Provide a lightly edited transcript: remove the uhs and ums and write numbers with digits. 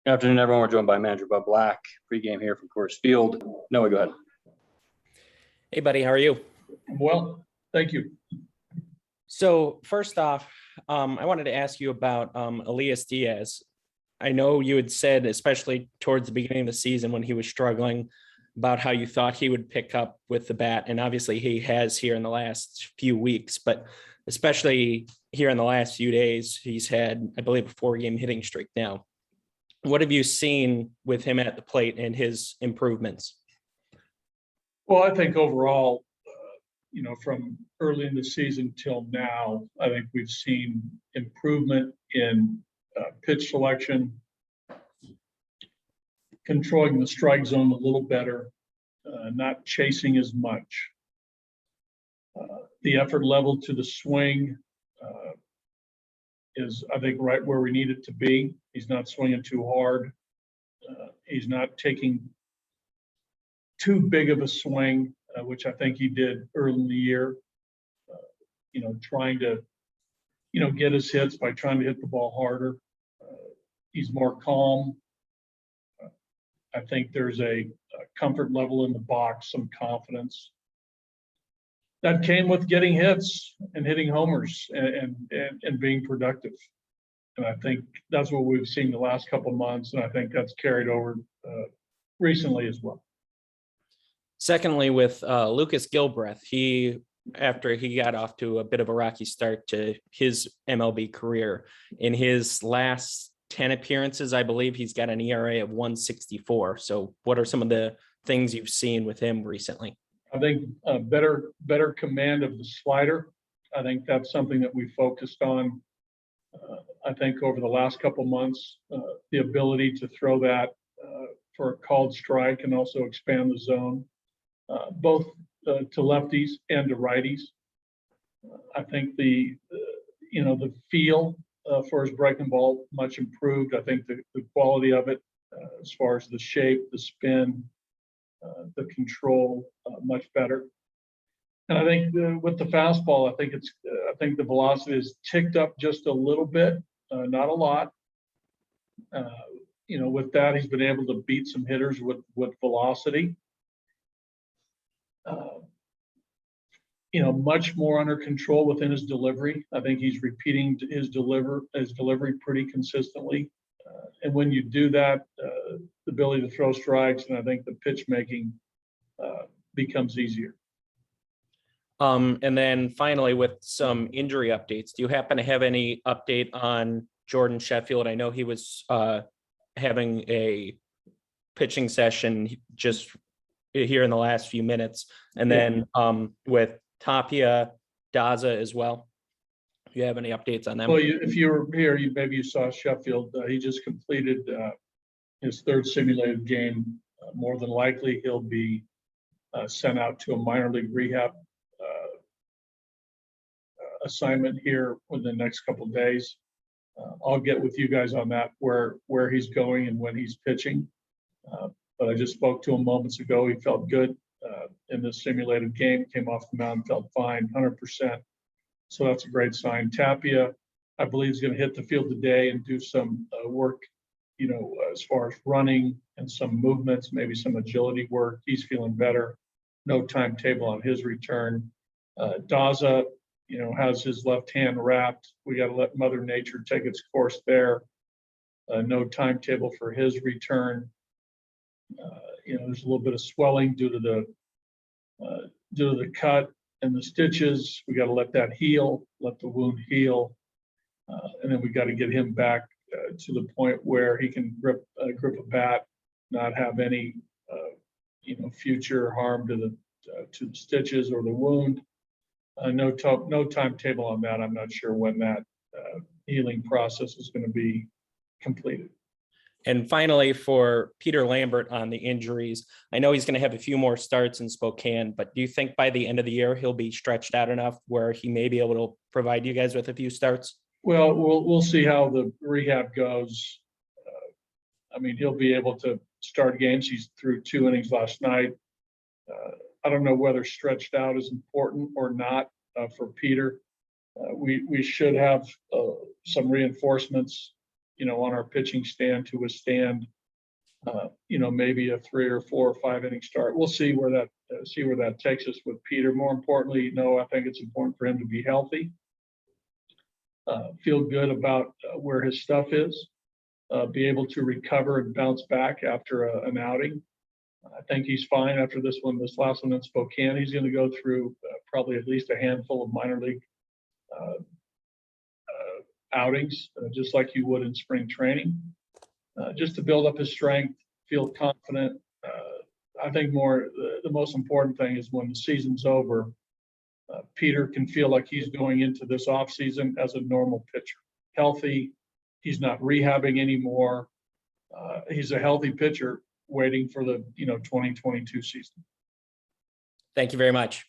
Good afternoon, everyone. We're joined by manager Bud Black. Pregame here from Coors Field. Noah, go ahead. Hey, buddy. How are you? Well, thank you. So first off, I wanted to ask you about Elias Diaz. I know you had said, especially towards the beginning of the season when he was struggling, about how you thought he would pick up with the bat. And obviously he has here in the last few weeks, but especially here in the last few days, he's had, I believe, a 4-game hitting streak now. What have you seen with him at the plate and his improvements? Well, I think overall, from early in the season till now, I think we've seen improvement in pitch selection, controlling the strike zone a little better, not chasing as much. The effort level to the swing is, I think, right where we need it to be. He's not swinging too hard. He's not taking too big of a swing, which I think he did early in the year. Trying to, get his hits by trying to hit the ball harder. He's more calm. I think there's a comfort level in the box, some confidence. That came with getting hits and hitting homers and being productive. And I think that's what we've seen the last couple of months, and I think that's carried over recently as well. Secondly, with Lucas Gilbreath, after he got off to a bit of a rocky start to his MLB career, in his last 10 appearances, I believe he's got an ERA of 1.64. So what are some of the things you've seen with him recently? I think better command of the slider. I think that's something that we focused on. I think over the last couple of months, the ability to throw that for a called strike and also expand the zone, both to lefties and to righties. I think the feel for his breaking ball much improved. I think the quality of it, as far as the shape, the spin, the control, much better. And I think with the fastball, I think the velocity has ticked up just a little bit, not a lot. With that, he's been able to beat some hitters with velocity. Much more under control within his delivery. I think he's repeating his delivery pretty consistently. And when you do that, the ability to throw strikes, and I think the pitch making becomes easier. And then finally, with some injury updates, do you happen to have any update on Jordan Sheffield? I know he was having a pitching session just here in the last few minutes. And then with Tapia, Daza as well. Do you have any updates on them? Well, if you were here, maybe you saw Sheffield. He just completed his 3rd simulated game. More than likely, he'll be sent out to a minor league rehab assignment here within the next couple of days. I'll get with you guys on that, where he's going and when he's pitching. But I just spoke to him moments ago. He felt good in this simulated game, came off the mound, felt fine, 100%. So that's a great sign. Tapia, I believe, is going to hit the field today and do some work, as far as running and some movements, maybe some agility work. He's feeling better. No timetable on his return. Daza, has his left hand wrapped. We got to let Mother Nature take its course there. No timetable for his return. There's a little bit of swelling due to the cut and the stitches. We got to let that heal, let the wound heal, and then we got to get him back to the point where he can grip a bat, not have any future harm to the stitches or the wound. No timetable on that. I'm not sure when that healing process is going to be completed. And finally, for Peter Lambert on the injuries, I know he's going to have a few more starts in Spokane, but do you think by the end of the year he'll be stretched out enough where he may be able to provide you guys with a few starts? Well, we'll see how the rehab goes. He'll be able to start games. He's threw 2 innings last night. I don't know whether stretched out is important or not for Peter. We should have some reinforcements on our pitching stand to withstand, maybe a 3 or 4 or 5 inning start. We'll see where that takes us with Peter. More importantly, I think it's important for him to be healthy, feel good about where his stuff is, be able to recover and bounce back after an outing. I think he's fine after this last one in Spokane. He's going to go through probably at least a handful of minor league outings, just like you would in spring training, just to build up his strength, feel confident. I think the most important thing is when the season's over, Peter can feel like he's going into this offseason as a normal pitcher, healthy. He's not rehabbing anymore. He's a healthy pitcher waiting for the 2022 season. Thank you very much.